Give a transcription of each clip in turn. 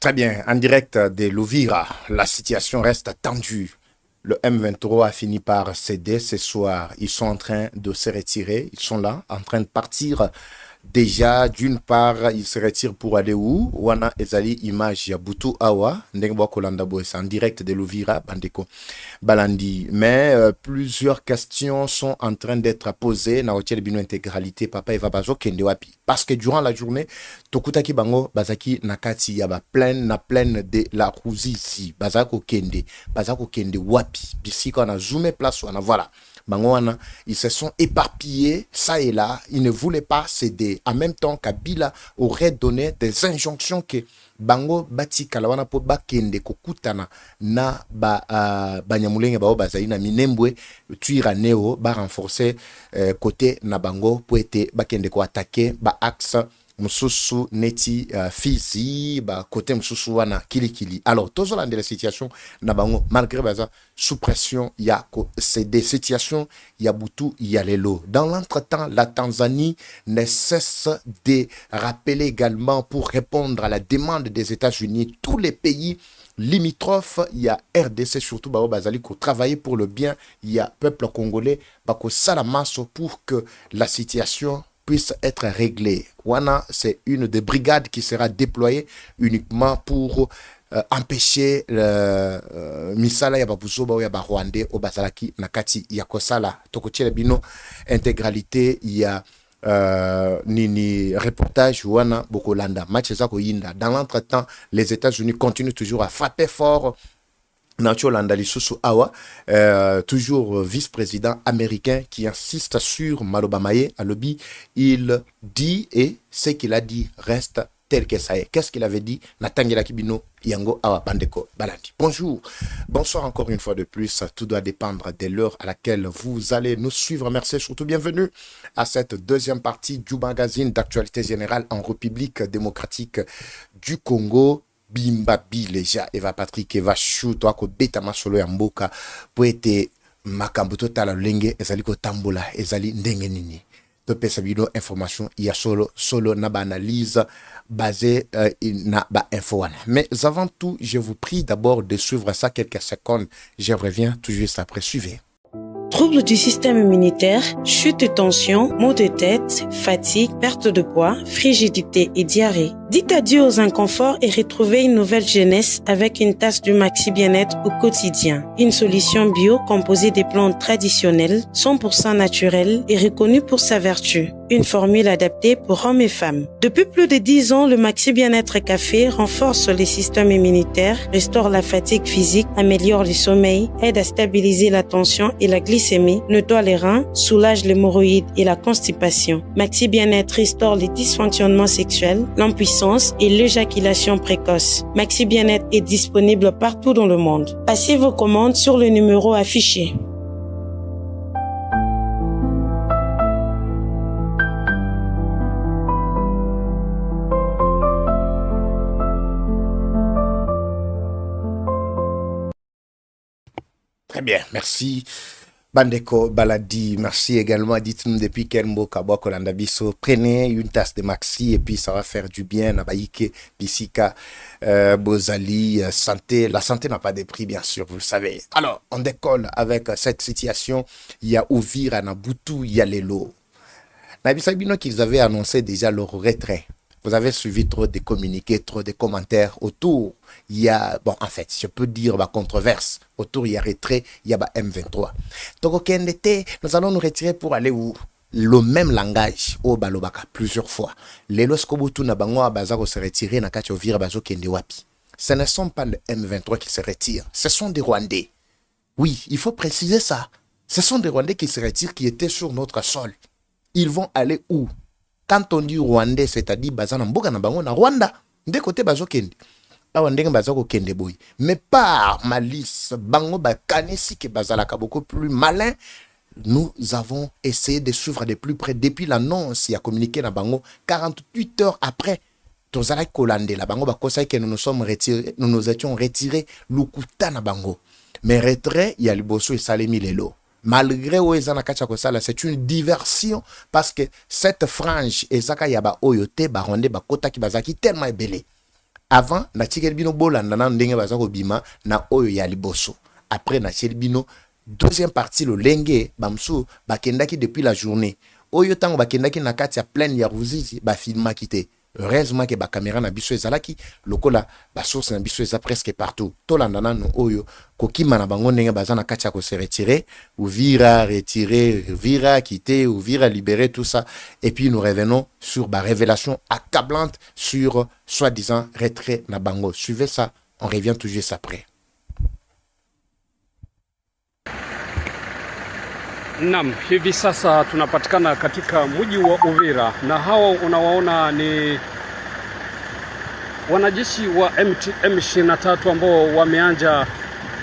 Très bien, en direct de Louvira, la situation reste tendue. Le M23 a fini par céder ce soir. Ils sont en train de se retirer. Ils sont là, en train de partir. Déjà, d'une part, ils se retirent pour aller où? Wana ezali image ya Butu Awa, ndenge kolanda boy, c'est en direct de Louvira, bandeko balandi. Mais plusieurs questions sont en train d'être posées na hotel bino intégralité papa eva bazo kende wapi. Parce que durant la journée, tokutaki bango bazaki nakati ya ba pleine de la Ruzizi, bazako kende wapi. Bisika na zoomé place wana voilà. Bangwana, ils se sont éparpillés, ça et là, ils ne voulaient pas céder. En même temps, Kabila aurait donné des injonctions que Bango Bati Kalawana po bakende kokutana na banyamulenge bao bazaina minembwe tuira neo ba renforcer côté na Bango pour être bakende ko attaquer ba axe Moussoussou neti Fizi ba côté Moussoussou wana kilikili. Alors tous la situation na bango malgré baza sous pression il y a c'est des situations il y a Boutou il y a les lots. Dans l'entretemps la Tanzanie ne cesse de rappeler également pour répondre à la demande des États-Unis tous les pays limitrophes, il y a RDC surtout Bao Bazali qui travaille pour le bien, il y a peuple congolais Bako Salamaso pour que la situation puisse être réglé. Wana, c'est une des brigades qui sera déployée uniquement pour empêcher misala ya babuso ba ya ba Rwandais au Bazalaki nakati ya kosala tokotiele bino intégralité il y a nini reportage wana bokolanda match za ko yinda. Dans l'entretemps les États-Unis continuent toujours à frapper fort. Nacho Landali Awa, toujours vice-président américain qui insiste sur Maloba Maye à lobby, il dit et ce qu'il a dit reste tel que ça est. Qu'est-ce qu'il avait dit? Natangela Kibino Yango Awa Bandeko Balandi. Bonjour, bonsoir encore une fois de plus. Tout doit dépendre de l'heure à laquelle vous allez nous suivre. Merci surtout bienvenue à cette deuxième partie du magazine d'actualité générale en République démocratique du Congo. Bimba Bileja Eva Patrick Eva Chou toi ko beta masolo ya mboka po ete makambo totala lenge ezali ko tambola ezali ndenge nini to pesa bino information ya solo na ba analyse basée na ba info wana. Mais avant tout je vous prie d'abord de suivre ça quelques secondes, je reviens tout juste après. Suivez. Troubles du système immunitaire, chute de tension, maux de tête, fatigue, perte de poids, frigidité et diarrhée. Dites adieu aux inconforts et retrouvez une nouvelle jeunesse avec une tasse du Maxi Bien-être au quotidien. Une solution bio composée des plantes traditionnelles, 100% naturelles et reconnue pour sa vertu. Une formule adaptée pour hommes et femmes. Depuis plus de 10 ans, le Maxi Bien-être Café renforce les systèmes immunitaires, restaure la fatigue physique, améliore le sommeil, aide à stabiliser la tension et la glycémie, nettoie les reins, soulage l'hémorroïde et la constipation. Maxi Bien-être restaure les dysfonctionnements sexuels, l'impuissance et l'éjaculation précoce. Maxi Bien-être est disponible partout dans le monde. Passez vos commandes sur le numéro affiché. Très bien, merci. Bandeko Baladi, merci également. Dites-nous depuis quel mot Kabwa Kolanda Biso. Prenez une tasse de Maxi et puis ça va faire du bien. Nabaïke, Pisika, Bozali, santé. La santé n'a pas de prix, bien sûr, vous le savez. Alors, on décolle avec cette situation. Il y a Ouvira, Nabutu, il y a les lots. Nabisabino qu'ils avaient annoncé déjà leur retrait. Vous avez suivi trop de communiqués, trop de commentaires autour. Il y a, bon, en fait, je peux dire, controverse. Autour, il y a retrait, il y a M23. Donc, nous allons nous retirer pour aller où? Le même langage, au Balobaka, plusieurs fois. Les Loskobutu na bango bazako se retirer na kacho vira bazo kende wapi. Ce ne sont pas le M23 qui se retirent. Ce sont des Rwandais. Oui, il faut préciser ça. Ce sont des Rwandais qui se retirent, qui étaient sur notre sol. Ils vont aller où? Quand on dit Rwandais, c'est-à-dire bazana mboka na bango na Rwanda, de côté bazo kende. Awa ndenge bazako kende boy. Mais par malice, bango ba kanesi ke bazalaka beaucoup plus malin. Nous avons essayé de suivre de plus près depuis l'annonce et à communiquer na bango 48 heures après. Tozala kolande la bango ba kosai que nous nous sommes retirés, nous nous étions retirés lukuta na bango. Mais retrait, il y a le bosso et salemi lelo. Malgré Oezana Kachakosala, c'est une diversion parce que cette frange, Ezaka Yaba Oyote, Baronde, Bakota Kibazaki, tellement est belé. avant na bino bolanda na ndenge baza ko bima na oyo ya liboso. Après na bino deuxième partie le lenge bamsu bakendaki depuis la journée. Oyo tango bakendaki na kati ya pleine ya Ruzizi ba filma kité. Heureusement que ba caméra na biso ezalaki lokola ba source na biso eza presque partout. Tolanda nano oyo kokima na bango ndenge baza na kati ya ko se retirer, Uvira retirer, Uvira quitter, Uvira libérer tout ça et puis nous revenons sur ba révélation accablante sur soi-disant retrait na bango. Suivez ça, on revient tout juste après. Naam, hivi sasa tunapatikana katika mji wa Uvira na hawa unawaona ni wanajeshi wa M23 ambao wameanza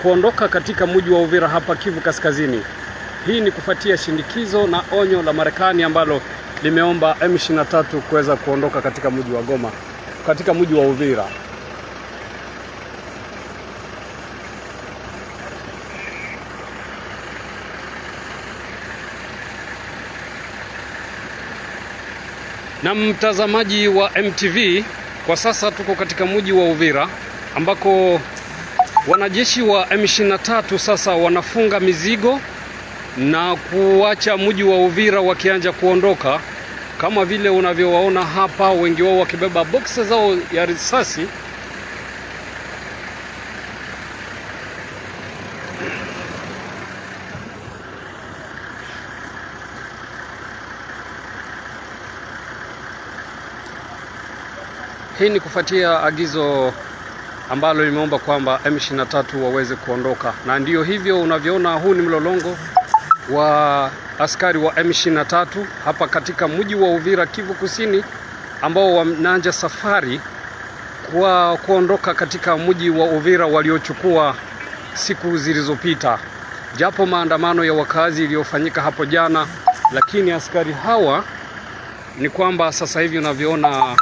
kuondoka katika mji wa Uvira hapa Kivu Kaskazini. Hii ni kufuatia shindikizo na onyo la Marekani ambalo limeomba M23 kuweza kuondoka katika mji wa Goma, katika mji wa Uvira. Na mtazamaji wa MTV, kwa sasa tuko katika mji wa Uvira ambako wanajeshi wa M23 sasa wanafunga mizigo na kuacha mji wa Uvira wakianza kuondoka, kama vile unavyowaona hapa, wengi wao wakibeba boxes zao ya risasi. Hii ni kufuatia agizo ambalo limeomba kwamba M23 waweze kuondoka. Na ndiyo hivyo unavyoona, huu ni mlolongo wa askari wa M23 hapa katika mji wa Uvira, Kivu Kusini, ambao wanaanza safari kwa kuondoka katika mji wa Uvira waliochukua siku zilizopita. Japo maandamano ya wakazi iliyofanyika hapo jana, lakini askari hawa ni kwamba sasa hivi unavyoona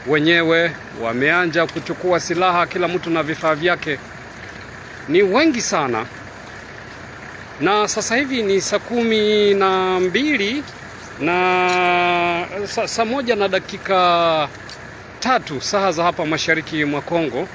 wenyewe wameanza kuchukua silaha, kila mtu na vifaa vyake. Ni wengi sana. Na sasa hivi ni saa 12 na saa 1 na dakika 3 saa za hapa mashariki mwa Kongo.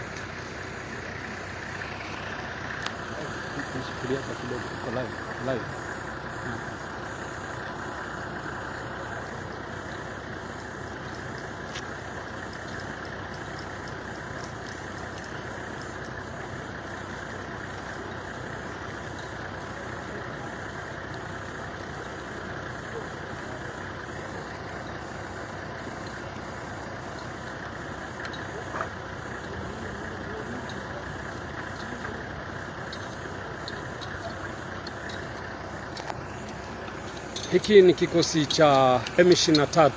Hiki ni kikosi cha M23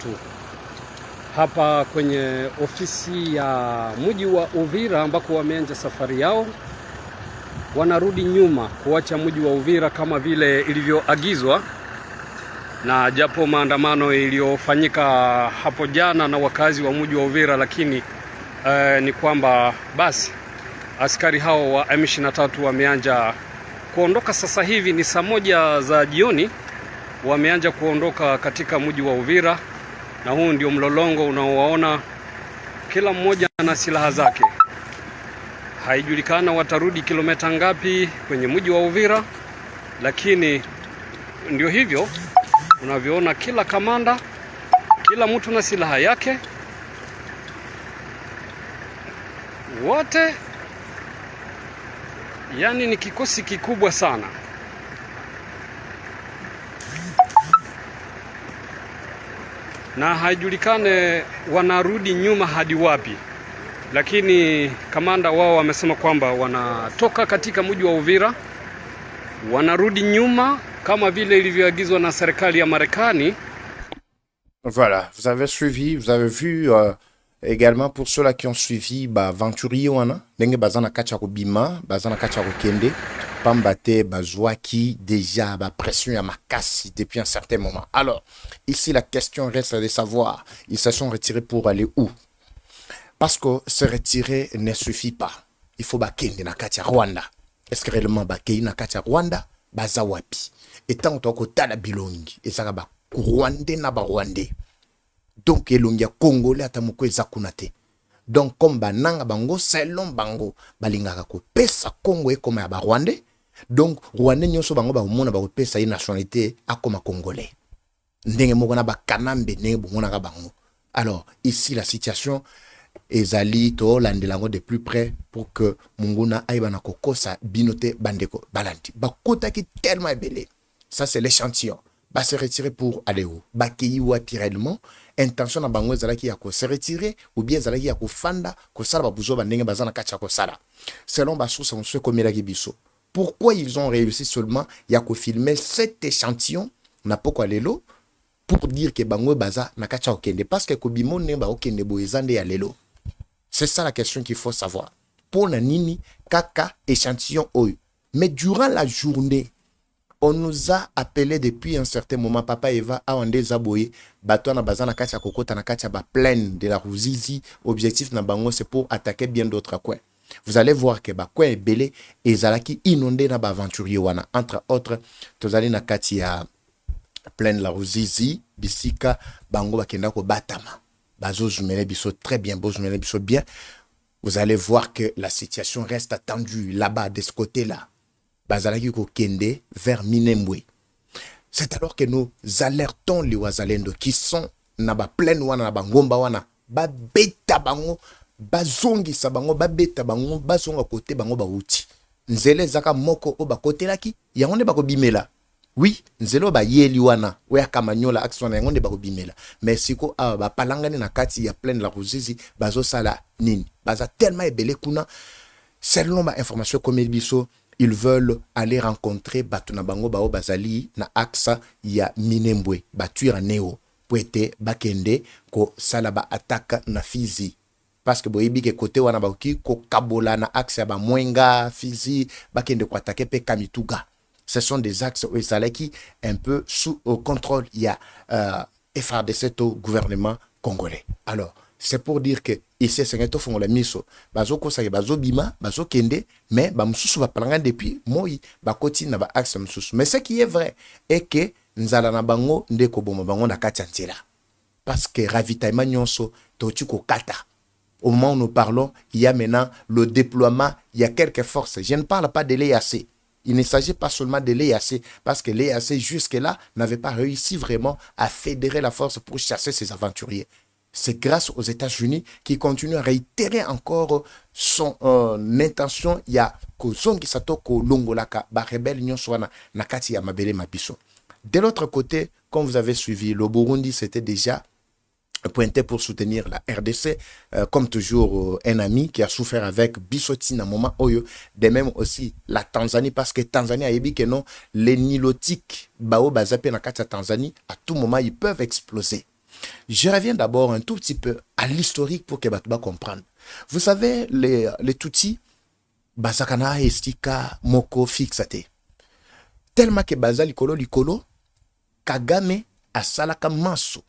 hapa kwenye ofisi ya mji wa Uvira ambako wameanza safari yao. Wanarudi nyuma kuacha mji wa Uvira kama vile ilivyoagizwa, na japo maandamano iliyofanyika hapo jana na wakazi wa mji wa Uvira, lakini ni kwamba basi askari hao wa M23 wameanza kuondoka. Sasa hivi ni saa 1 za jioni, wameanza kuondoka katika mji wa Uvira, na huu ndio mlolongo unaowaona, kila mmoja na silaha zake. Haijulikana watarudi kilomita ngapi kwenye mji wa Uvira, lakini ndio hivyo unavyoona, kila kamanda, kila mtu na silaha yake, wote, yani ni kikosi kikubwa sana. Na haijulikane wanarudi nyuma hadi wapi, lakini kamanda wao wamesema kwamba wanatoka katika mji wa Uvira, wanarudi nyuma kama vile ilivyoagizwa na serikali ya Marekani. Voilà, vous avez suivi, vous avez vu également pour ceux-là qui ont suivi Venturi wana ndenge bazana kacha ko bima, bazana kacha ko kende, pambate bazwaki déjà pression ya makasi depuis un certain moment. Alors, ici la question reste de savoir, ils se sont retirés pour aller où? Parce que se retirer ne suffit pas. Il faut bakende na kacha Rwanda. Est-ce que réellement bakende na kacha Rwanda bazawapi? Et tant que tala bilongi, et ça ba Rwandais na ba Rwandais. Donc elongi ya Congolais atamoko ezakunate. Donc comme bananga bango selon bango balingaka ko pesa Congo comme ba Rwandais. Donc Rwandais nyonso bango ba mona ba pesa une nationalité akoma congolais. Ndenge moko na ba kanambe ndenge mona ka bango. Alors ici la situation ezali to landelango de plus près pour que munguna aibana kokosa binote bandeko balanti. Bakota ki tellement belé. Ça c'est l'échantillon. Ba se retirer pour aller où? Ba kiyi naturellement intention na bango ezalaki ya ko se retirer ou bien ezalaki ya ko fanda ko sala ba buzo bandenge bazana kacha ko sala. Selon ba source on se komela ki biso. Pourquoi ils ont réussi seulement ya ko filmer cet échantillon na poko lelo pour dire que bango baza na kacha okende parce que kobimo ne ba okende boezande ya lelo. C'est ça la question qu'il faut savoir. Pour na nini kaka échantillon oyo. Mais durant la journée on nous a appelé depuis un certain moment, Papa Eva a ondé zaboye, bateau na bazana kacha kokota na kacha ba pleine de la Ruzizi, objectif na bango c'est pour attaquer bien d'autres coins. Vous allez voir que ba coin est belé et zalaki inondé na ba aventurier wana entre autres, tozali na kati ya pleine la Ruzizi, bisika bango bakenda ko batama. Bazo zumele biso très bien, bo zumele biso bien. Vous allez voir que la situation reste tendue là-bas de ce côté-là. Bazalaki ko kende vers Minembwe. C'est alors que nous alertons les Wazalendo qui sont na ba pleine wana na bangomba wana ba beta bango bazongi sa bango ba beta bango bazonga côté bango ba uti. Nzele zaka moko o ba côté laki ya onde ba ko bimela. Oui, nzelo ba yeli wana oya kamanyola action na ngonde ba ko bimela. Mais siko ba palangani na kati ya pleine la Ruzizi bazo sala nini. Baza tellement ebele kuna selon ma information comme biso ils veulent aller rencontrer Batuna Bango Bao Bazali na axa ya Minembwe, Batuira Neo, Pouete, Bakende, ko salaba attaque na Fizi. Parce que boyebi ke côté wana baoki ko kabola na axe ya ba Mwenga, Fizi, Bakende ko attaquer pe Kamituga. Ce sont des axes où qui un peu sous contrôle il y a FRDC au gouvernement congolais. Alors c'est pour dire que ici c'est un fond la miso bazo kosa bazo bima bazo kende mais ba mususu ba palanga depuis moi ba koti na ba axe mususu mais ce qui est vrai est que nzala na bango ndeko boma bango na kati ntela parce que ravitaillement nyonso totu ko kata au moment où nous parlons il y a maintenant le déploiement il y a quelques forces je ne parle pas de l'EAC. Il ne s'agit pas seulement de l'EAC, parce que l'EAC jusque-là n'avait pas réussi vraiment à fédérer la force pour chasser ces aventuriers. C'est grâce aux États-Unis qui continuent à réitérer encore son intention. Il y a Kozongi Satoko Longolaka, Barebel Nyonswana, Nakati Yamabele Mabiso. De l'autre côté, comme vous avez suivi, le Burundi s'était déjà pointé pour soutenir la RDC, comme toujours un ami qui a souffert avec Bissoti à un moment oyo, de même aussi la Tanzanie, parce que Tanzanie a dit que non, les nilotiques, Bao Bazapé Nakati Tanzanie, à tout moment, ils peuvent exploser. Je reviens d'abord un tout petit peu à l'historique pour que Batouba comprenne. Vous savez, les Tutsis, Bazakana, Estika, Moko, Fixate. Tellement que Baza Likolo, Kagame a salaka maso.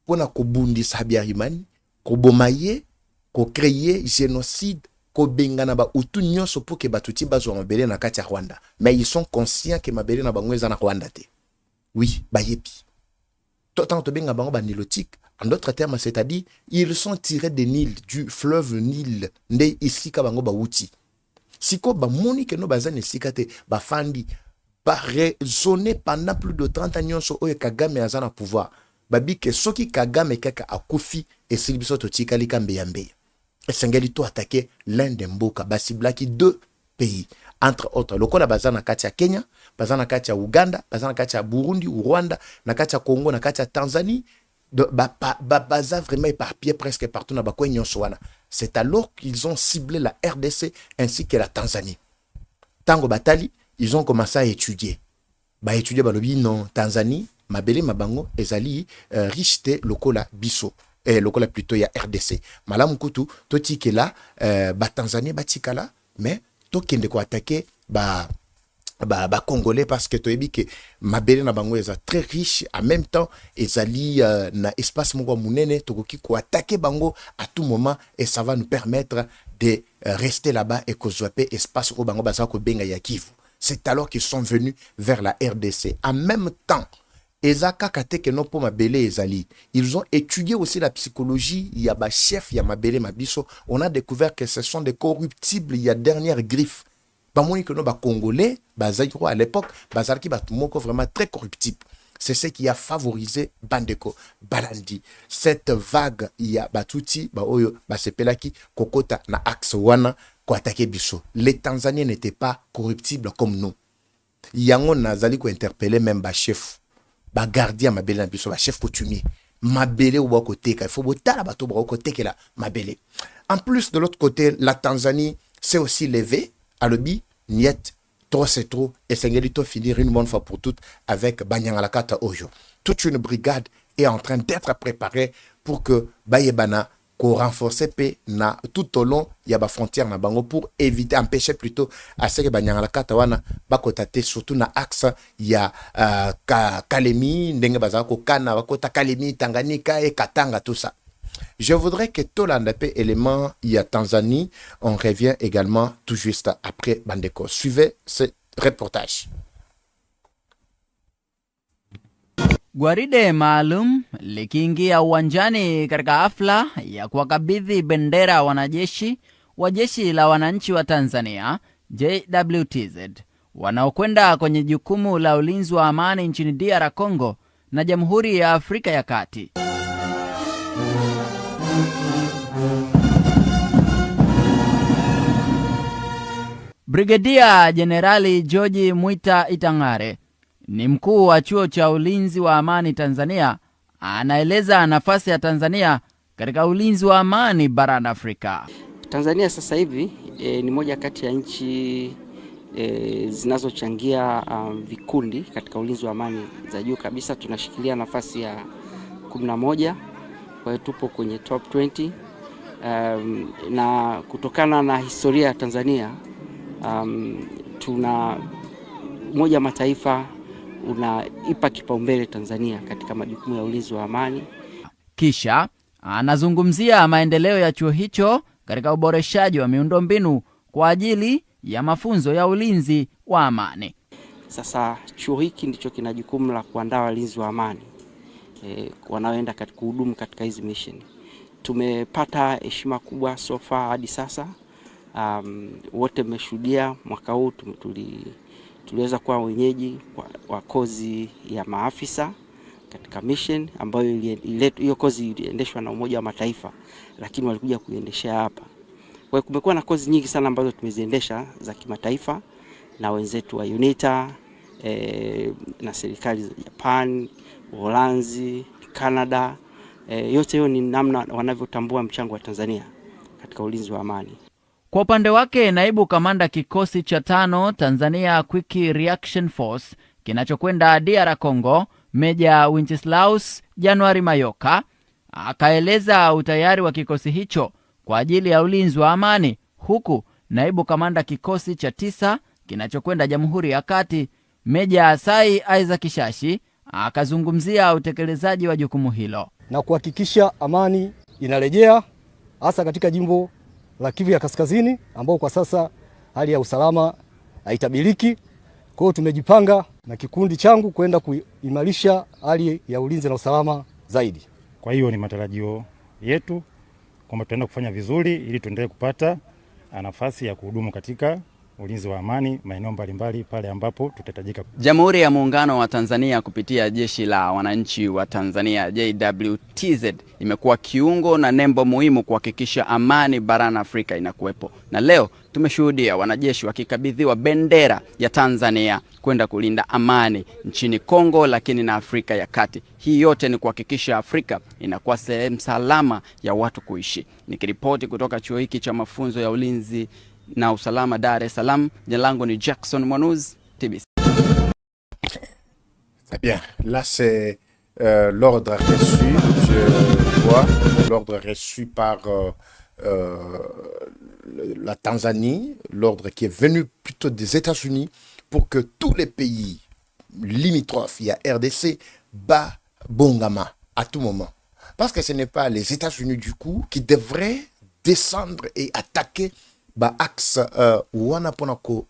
Pona ko bundi Sabiarimani, ko bomaye, ko créer génocide, ko bengana ba utu nyonso pour que Batuti bazo mabele na kati ya Rwanda. Mais ils sont conscients que mabele na bangweza na Rwanda te. Oui, bayebi. Tant que benga bango ba nilotique, en d'autres termes, c'est-à-dire, ils sont tirés des Nil, du fleuve Nil, nde isika bango ba uti. Siko ba moni ke no bazane sikate, ba fandi, ba raisonner pendant plus de 30 ans so oye Kagame azana pouvoir. Babi ke soki Kagame kaka akufi et Silibiso totika likambe yambe. Et sengeli to attaquer l'un des mboka basiblaki deux pays. Entre autres, lokola bazana kati ya Kenya, bazana kati ya Uganda, bazana kati ya Burundi ou Rwanda, na kati ya Congo, na kati ya Tanzanie, baza vraiment éparpillé presque partout na bakwe nyonswana. C'est alors qu'ils ont ciblé la RDC ainsi que la Tanzanie. Tango batali, ils ont commencé à étudier. Ba étudier balobi non Tanzanie, mabele mabango ezali richete lokola biso. Lokola plutôt ya RDC. Malamu kutu totike la ba Tanzanie batikala mais tokende ko attaquer ba Congolais parce que toyebi que mabele na bango eza très riche en même temps ezali na espace moko munene tokoki ko attaquer bango à tout moment et ça va nous permettre de rester là-bas et ko zoaper espace au bango baza ko benga ya Kivu. C'est alors qu'ils sont venus vers la RDC. En même temps, Ezaka kateke no po mabele ezali. Ils ont étudié aussi la psychologie. Il y a chef, il y a mabele mabiso. On a découvert que ce sont des corruptibles. Il y a dernière griffe. Bamoni que no ba Congolais, Zaïro à l'époque, Bazarki Batumoko vraiment très corruptible. C'est ce qui a favorisé Bandeko Balandi. Cette vague, il y a Batuti, Baoyo, Basepelaki, Kokota, na axe wana, Koatake Biso. Les Tanzaniens n'étaient pas corruptibles comme nous. Yango nazali ko interpeller même ba chef. Ba gardien mabele na biso ba chef coutumier mabele ou côté il faut botala bato ba côté que la mabele. En plus de l'autre côté la Tanzanie s'est aussi levée à l'obi niet trop c'est trop et Sengelito finir une bonne fois pour toutes avec Banyangalakata Oyo. Toute une brigade est en train d'être préparée pour que Bayebana qu'on renforce na tout au long il y a ba frontière na bango pour éviter empêcher plutôt à ce que Banyangala Katawana bakotate surtout na axe il y a Kalemi ndenge bazako kana bakota Kalemi Tanganyika et Katanga tout ça. Je voudrais que tout l'andapé élément il y a Tanzanie, on revient également tout juste après Bandeko. Suivez ce reportage. Gwaride maalum likiingia uwanjani katika hafla ya kuwakabidhi bendera wanajeshi wa jeshi la wananchi wa Tanzania JWTZ wanaokwenda kwenye jukumu la ulinzi wa amani nchini DR Congo na Jamhuri ya Afrika ya Kati. Brigedia Generali George Mwita Itangare ni mkuu wa chuo cha ulinzi wa amani Tanzania, anaeleza nafasi ya Tanzania katika ulinzi wa amani barani Afrika. Tanzania sasa hivi ni moja kati ya nchi zinazochangia vikundi katika ulinzi wa amani za juu kabisa. Tunashikilia nafasi ya 11, kwa hiyo tupo kwenye top 20. Na kutokana na historia ya Tanzania, tuna Umoja wa Mataifa unaipa kipaumbele Tanzania katika majukumu ya ulinzi wa amani. Kisha anazungumzia maendeleo ya chuo hicho katika uboreshaji wa miundombinu kwa ajili ya mafunzo ya ulinzi wa amani. Sasa chuo hiki ndicho kina jukumu la kuandaa walinzi wa amani wanaoenda katika kuhudumu katika hizi mission. Tumepata heshima kubwa so far hadi sasa. Wote mmeshuhudia mwaka huu tuliweza kuwa wenyeji wa kozi ya maafisa katika mission ambayo hiyo kozi iliendeshwa na Umoja wa Mataifa, lakini walikuja kuiendeshea hapa. Kwa hiyo kumekuwa na kozi nyingi sana ambazo tumeziendesha za kimataifa na wenzetu wa UNITA na serikali za Japan, Uholanzi, Canada. Yote hiyo ni namna wanavyotambua mchango wa Tanzania katika ulinzi wa amani. Kwa upande wake, naibu kamanda kikosi cha 5 Tanzania Quick Reaction Force kinachokwenda DR Congo, Meja Wincheslaus January Mayoka, akaeleza utayari wa kikosi hicho kwa ajili ya ulinzi wa amani, huku naibu kamanda kikosi cha 9 kinachokwenda Jamhuri ya Kati, Meja Asai Isaac Shashi, akazungumzia utekelezaji wa jukumu hilo na kuhakikisha amani inarejea hasa katika jimbo la Kivu ya Kaskazini ambao kwa sasa hali ya usalama haitabiliki. Kwa hiyo tumejipanga na kikundi changu kwenda kuimarisha hali ya ulinzi na usalama zaidi. Kwa hiyo ni matarajio yetu kwamba tutaenda kufanya vizuri ili tuendelee kupata nafasi ya kuhudumu katika ulinzi wa amani maeneo mbalimbali pale ambapo tutahitajika. Jamhuri ya Muungano wa Tanzania kupitia Jeshi la Wananchi wa Tanzania JWTZ imekuwa kiungo na nembo muhimu kuhakikisha amani barani Afrika inakuwepo. Na leo tumeshuhudia wanajeshi wakikabidhiwa bendera ya Tanzania kwenda kulinda amani nchini Kongo lakini na Afrika ya Kati. Hii yote ni kuhakikisha Afrika inakuwa sehemu salama ya watu kuishi. Nikiripoti kutoka chuo hiki cha mafunzo ya ulinzi na usalama Dar es Salaam, jina langu ni Jackson Mwanuz, TBC. Très bien. Là, c'est l'ordre reçu. Je vois l'ordre reçu par la Tanzanie, l'ordre qui est venu plutôt des États-Unis pour que tous les pays limitrophes, il y a RDC, bat Bongama à tout moment. Parce que ce n'est pas les États-Unis du coup qui devraient descendre et attaquer axe wana ponako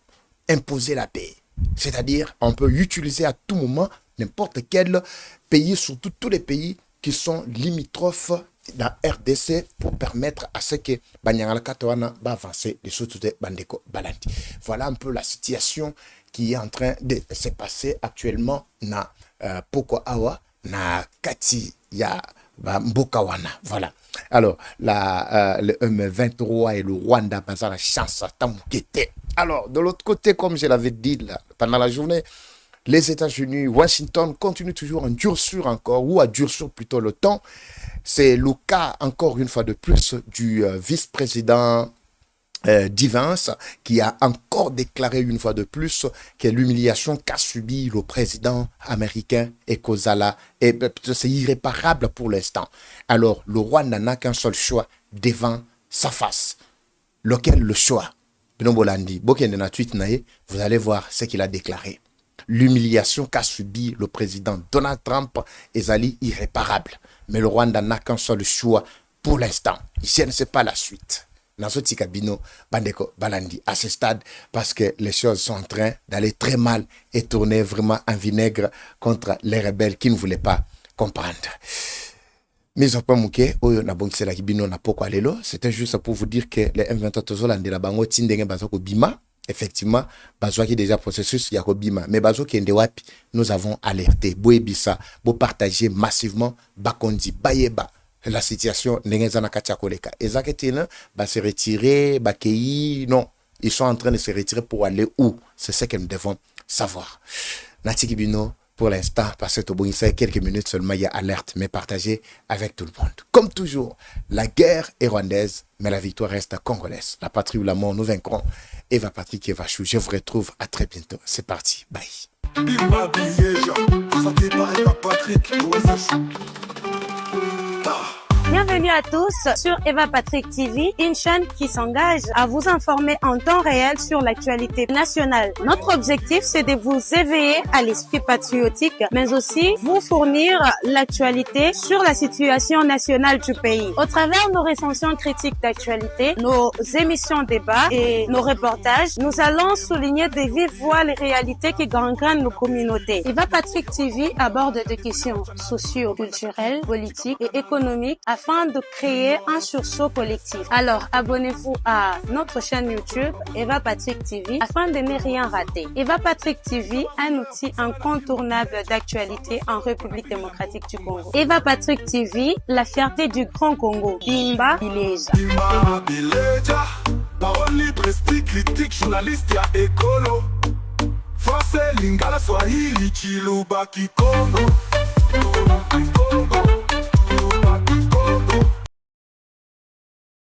imposer la paix. C'est-à-dire on peut utiliser à tout moment n'importe quel pays, surtout tous les pays qui sont limitrophes dans RDC pour permettre à ce que Banyangala Katawana va avancer les choses de Bandeko Balandi. Voilà un peu la situation qui est en train de se passer actuellement na Poko Awa, na Kati ya Mbokawana. Voilà. Alors, le M23 et le Rwanda, ça la chance à t'enquêter. Alors, de l'autre côté, comme je l'avais dit là, pendant la journée, les États-Unis, Washington continuent toujours à durcir encore, ou à durcir plutôt le temps. C'est le cas, encore une fois de plus, du vice-président Divance, qui a encore déclaré une fois de plus que l'humiliation qu'a subi le président américain Ekozala, c'est irréparable pour l'instant. Alors, le Rwanda n'a qu'un seul choix devant sa face. Lequel le choix? Vous allez voir ce qu'il a déclaré. L'humiliation qu'a subi le président Donald Trump est irréparable. Mais le Rwanda n'a qu'un seul choix pour l'instant. Ici, elle ne sait pas la suite. Nansoti Kabino, Bandeko Balandi, à ce stade, parce que les choses sont en train d'aller très mal et tourner vraiment en vinaigre contre les rebelles qui ne voulaient pas comprendre. C'était juste pour vous dire que les M23 Bima, effectivement, Bazoua qui est déjà processus Yakobima, mais Bazoua qui est Ndewapi, nous avons alerté. Boebisa, bo partager massivement, Bakondi, Bayeba, la situation Nengezana Kachakoleka. Ezaketena, ba se retirer, Bakei, non, ils sont en train de se retirer pour aller où? C'est ce que nous devons savoir. Natiki Bino, pour l'instant, parce que Tobonissa, quelques minutes seulement, il y a alerte, mais partagé avec tout le monde. Comme toujours, la guerre est rwandaise, mais la victoire reste congolaise. La patrie ou la mort, nous vaincrons. Eva Patrick Evachou, je vous retrouve à très bientôt. C'est parti, bye. Bienvenue à tous sur Eva Patrick TV, une chaîne qui s'engage à vous informer en temps réel sur l'actualité nationale. Notre objectif, c'est de vous éveiller à l'esprit patriotique, mais aussi vous fournir l'actualité sur la situation nationale du pays. Au travers de nos recensions critiques d'actualité, nos émissions débats et nos reportages, nous allons souligner de vive voix les réalités qui gangrènent nos communautés. Eva Patrick TV aborde des questions socio-culturelles, politiques et économiques afin de créer un sursaut collectif. Alors, abonnez-vous à notre chaîne YouTube Eva Patrick TV afin de ne rien rater. Eva Patrick TV, un outil incontournable d'actualité en République démocratique du Congo. Eva Patrick TV, la fierté du Grand Congo. Bimba Bileja. Bimba Bileja. Parole libre, esprit critique, journaliste ya écolo. Français, Lingala, Swahili, Chiluba, Kikongo.